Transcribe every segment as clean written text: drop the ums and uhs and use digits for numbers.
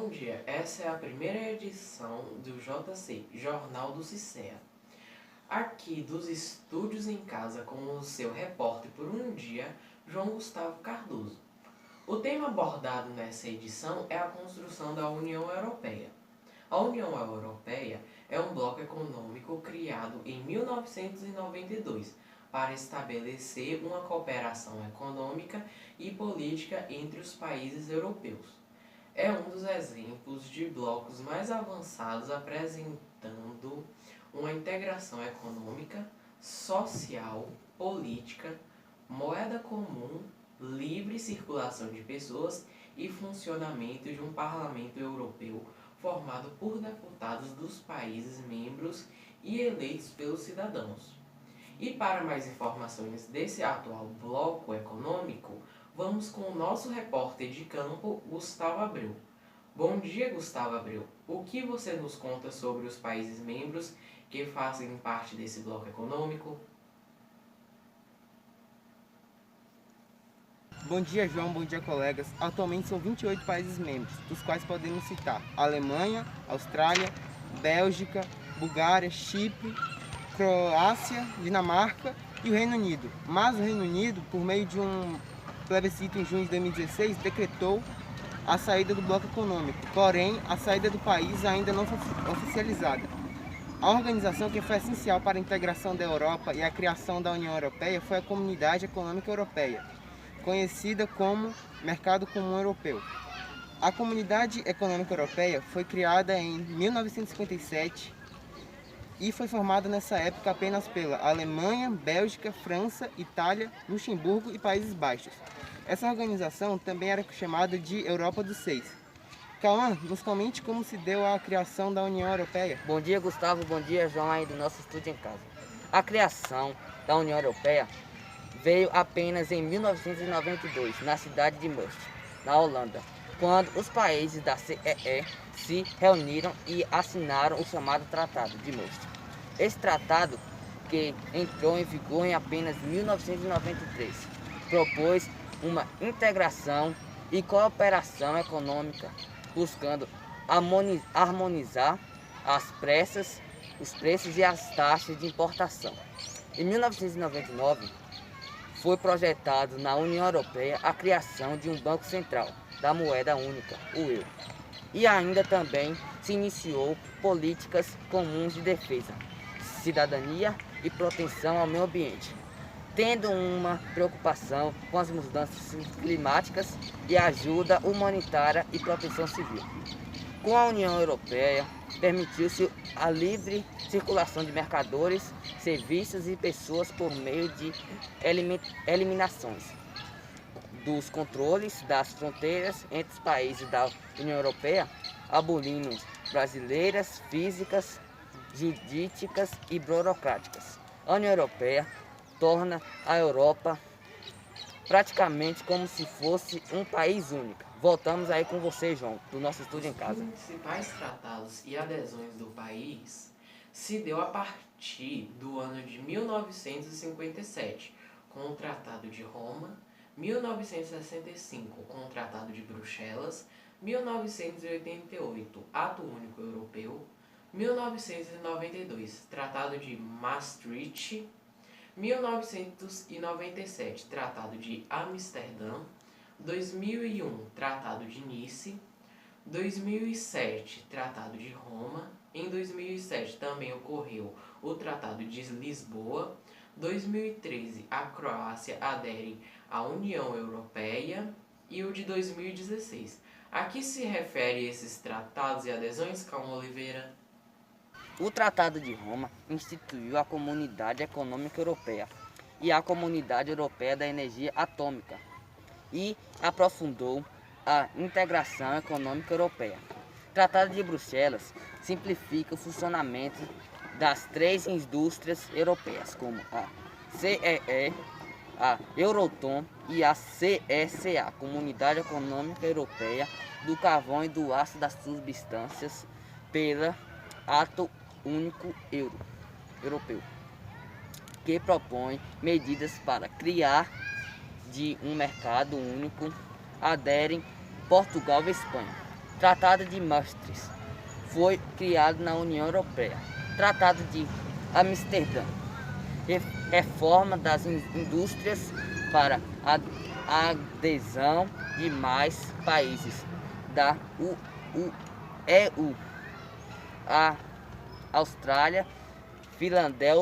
Bom dia, essa é a primeira edição do JC, Jornal do CICEA. Aqui dos estúdios em casa com o seu repórter por um dia, João Gustavo Cardoso. O tema abordado nessa edição é a construção da União Europeia. A União Europeia é um bloco econômico criado em 1992 para estabelecer uma cooperação econômica e política entre os países europeus. É um dos exemplos de blocos mais avançados apresentando uma integração econômica, social, política, moeda comum, livre circulação de pessoas e funcionamento de um parlamento europeu formado por deputados dos países membros e eleitos pelos cidadãos. E para mais informações desse atual bloco econômico, vamos com o nosso repórter de campo, Gustavo Abreu. Bom dia, Gustavo Abreu. O que você nos conta sobre os países membros que fazem parte desse bloco econômico? Bom dia, João. Bom dia, colegas. Atualmente são 28 países membros, dos quais podemos citar Alemanha, Austrália, Bélgica, Bulgária, Chipre, Croácia, Dinamarca e o Reino Unido. Mas o Reino Unido, por meio de um plebiscito em junho de 2016, decretou a saída do bloco econômico. Porém, a saída do país ainda não foi oficializada. A organização que foi essencial para a integração da Europa e a criação da União Europeia foi a Comunidade Econômica Europeia, conhecida como Mercado Comum Europeu. A Comunidade Econômica Europeia foi criada em 1957 e foi formada nessa época apenas pela Alemanha, Bélgica, França, Itália, Luxemburgo e Países Baixos. Essa organização também era chamada de Europa dos Seis. Cauã, nos comente como se deu a criação da União Europeia. Bom dia, Gustavo. Bom dia, João, aí do nosso estúdio em casa. A criação da União Europeia veio apenas em 1992, na cidade de Must, na Holanda, quando os países da CEE se reuniram e assinaram o chamado Tratado de Must. Esse tratado, que entrou em vigor em apenas 1993, propôs uma integração e cooperação econômica, buscando harmonizar os preços e as taxas de importação. Em 1999, foi projetado na União Europeia a criação de um banco central da moeda única, o euro. E ainda também se iniciou políticas comuns de defesa, cidadania e proteção ao meio ambiente, tendo uma preocupação com as mudanças climáticas e ajuda humanitária e proteção civil. Com a União Europeia, permitiu-se a livre circulação de mercadores, serviços e pessoas por meio de eliminações dos controles das fronteiras entre os países da União Europeia, abolindo brasileiras, físicas, jurídicas e burocráticas. A União Europeia torna a Europa praticamente como se fosse um país único. Voltamos aí com você, João, do nosso estúdio em casa. Os principais tratados e adesões do país se deu a partir do ano de 1957, com o Tratado de Roma, 1965, com o Tratado de Bruxelas, 1988, Ato Único Europeu, 1992, Tratado de Maastricht, 1997, Tratado de Amsterdã, 2001, Tratado de Nice, 2007, Tratado de Roma, em 2007 também ocorreu o Tratado de Lisboa, 2013 a Croácia adere à União Europeia e o de 2016. A que se refere esses tratados e adesões, Cauã Oliveira? O Tratado de Roma instituiu a Comunidade Econômica Europeia e a Comunidade Europeia da Energia Atômica e aprofundou a integração econômica europeia. O Tratado de Bruxelas simplifica o funcionamento das três indústrias europeias, como a CEE, a Euratom e a CECA, Comunidade Econômica Europeia do Carvão e do Aço das Substâncias, pela Ato Único Europeu, que propõe medidas para criar de um mercado único. Aderem Portugal e Espanha. Tratado de Maastricht foi criado na União Europeia. Tratado de Amsterdã, reforma das indústrias para a adesão de mais países da EU. A Austrália, Finlândia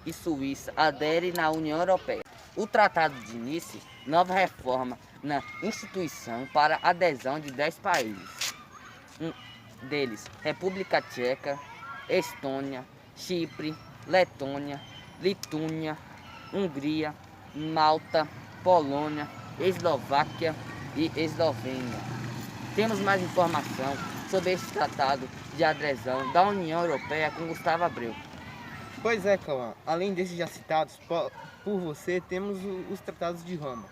e Suíça aderem na União Europeia. O Tratado de Nice, nova reforma na instituição para adesão de 10 países. Deles, República Tcheca, Estônia, Chipre, Letônia, Lituânia, Hungria, Malta, Polônia, Eslováquia e Eslovênia. Temos mais informação sobre esse tratado de adesão da União Europeia com Gustavo Abreu. Pois é, Cauã. Além desses já citados por você, temos os tratados de Roma.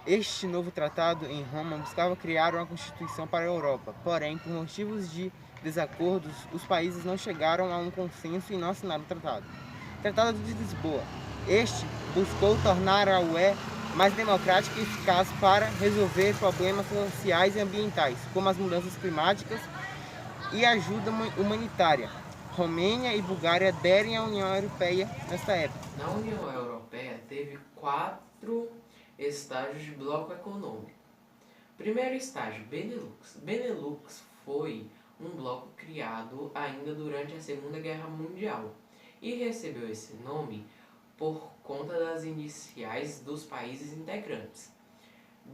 Este novo tratado em Roma buscava criar uma constituição para a Europa, porém, por motivos de desacordos, os países não chegaram a um consenso e não assinaram o tratado. Tratado de Lisboa. Este buscou tornar a UE mais democrática e eficaz para resolver problemas sociais e ambientais, como as mudanças climáticas e ajuda humanitária. Romênia e Bulgária aderem à União Europeia nesta época. Na União Europeia teve 4 estágios de bloco econômico. Primeiro estágio, Benelux. Benelux foi um bloco criado ainda durante a Segunda Guerra Mundial e recebeu esse nome por conta das iniciais dos países integrantes.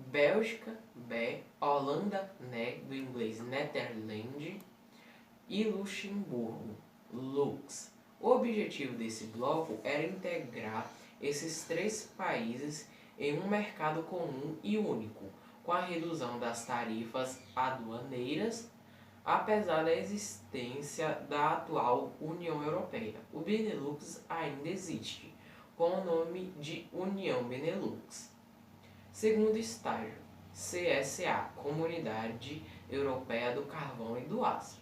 Bélgica, B, Holanda, né, do inglês Netherlands, e Luxemburgo, Lux. O objetivo desse bloco era integrar esses 3 países em um mercado comum e único, com a redução das tarifas aduaneiras, apesar da existência da atual União Europeia. O Benelux ainda existe, com o nome de União Benelux. Segundo estágio, CSA, Comunidade Europeia do Carvão e do Aço.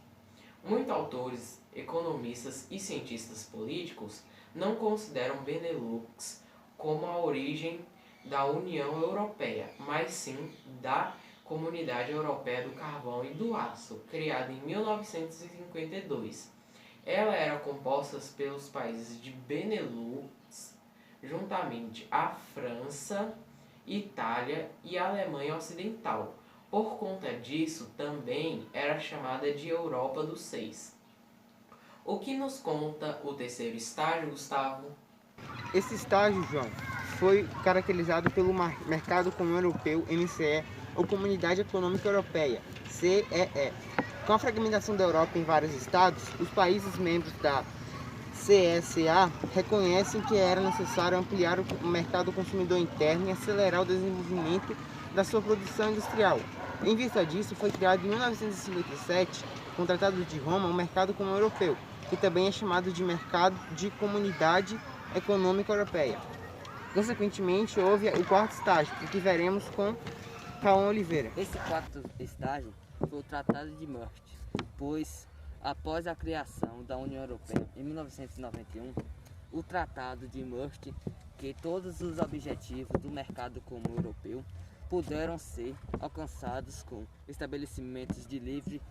Muitos autores, economistas e cientistas políticos não consideram Benelux como a origem da União Europeia, mas sim da Comunidade Europeia do Carvão e do Aço, criada em 1952. Ela era composta pelos países de Benelux, juntamente a França, Itália e a Alemanha Ocidental. Por conta disso, também era chamada de Europa dos Seis. O que nos conta o terceiro estágio, Gustavo? Esse estágio, João, foi caracterizado pelo Mercado Comum Europeu, MCE, ou Comunidade Econômica Europeia, CEE. Com a fragmentação da Europa em vários estados, os países membros da CSA reconhecem que era necessário ampliar o mercado consumidor interno e acelerar o desenvolvimento da sua produção industrial. Em vista disso, foi criado em 1957, com o Tratado de Roma, o Mercado Comum Europeu, que também é chamado de Mercado de Comunidade Econômica Europeia. Consequentemente, houve o quarto estágio, o que veremos com Cauã Oliveira. Esse quarto estágio foi o Tratado de Maastricht, pois, após a criação da União Europeia em 1991, o Tratado de Maastricht, que todos os objetivos do mercado comum europeu puderam ser alcançados com estabelecimentos de livre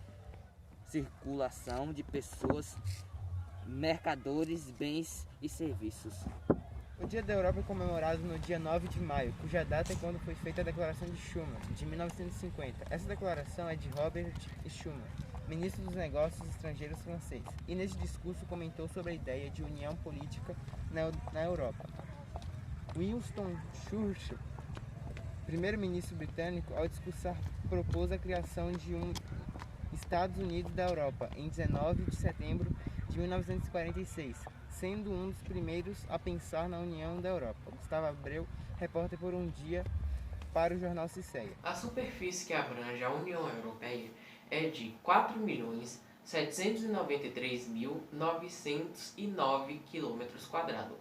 circulação de pessoas, mercadores, bens e serviços. O Dia da Europa é comemorado no dia 9 de maio, cuja data é quando foi feita a Declaração de Schuman, de 1950. Essa declaração é de Robert Schuman, ministro dos Negócios Estrangeiros francês, e nesse discurso comentou sobre a ideia de união política na Europa. Winston Churchill, primeiro-ministro britânico, ao discursar, propôs a criação de um Estados Unidos da Europa em 19 de setembro de 1946, sendo um dos primeiros a pensar na União da Europa. Gustavo Abreu, repórter por um dia para o jornal Ciceia. A superfície que abrange a União Europeia é de 4.793.909 km².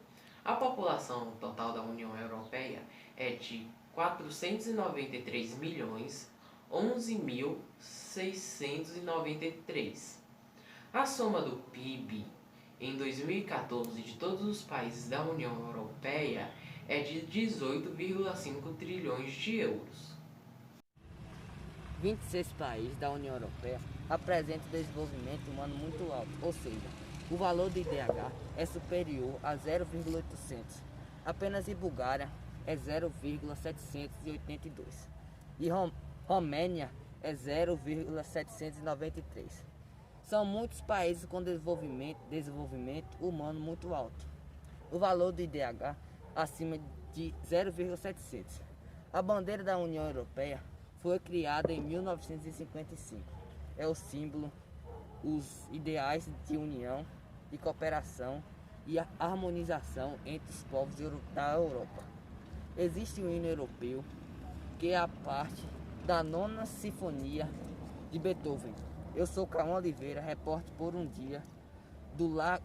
A população total da União Europeia é de 493.011.693. A soma do PIB em 2014 de todos os países da União Europeia é de 18,5 trilhões de euros. 26 países da União Europeia apresentam desenvolvimento humano muito alto, ou seja, o valor do IDH é superior a 0,800. Apenas em Bulgária é 0,782 e Romênia é 0,793. São muitos países com desenvolvimento humano muito alto. O valor do IDH acima de 0,700. A bandeira da União Europeia foi criada em 1955. É o símbolo, os ideais de união, de cooperação e a harmonização entre os povos da Europa. Existe o hino europeu, que é a parte da Nona Sinfonia de Beethoven. Eu sou Cauã Oliveira, repórter por um dia,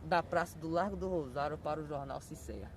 da Praça do Largo do Rosário para o jornal Cicéia.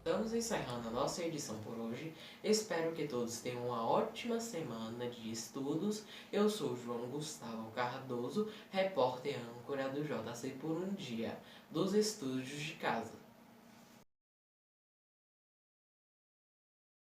Estamos encerrando a nossa edição por hoje. Espero que todos tenham uma ótima semana de estudos. Eu sou João Gustavo Cardoso, repórter e âncora do JC por um dia, dos estúdios de casa.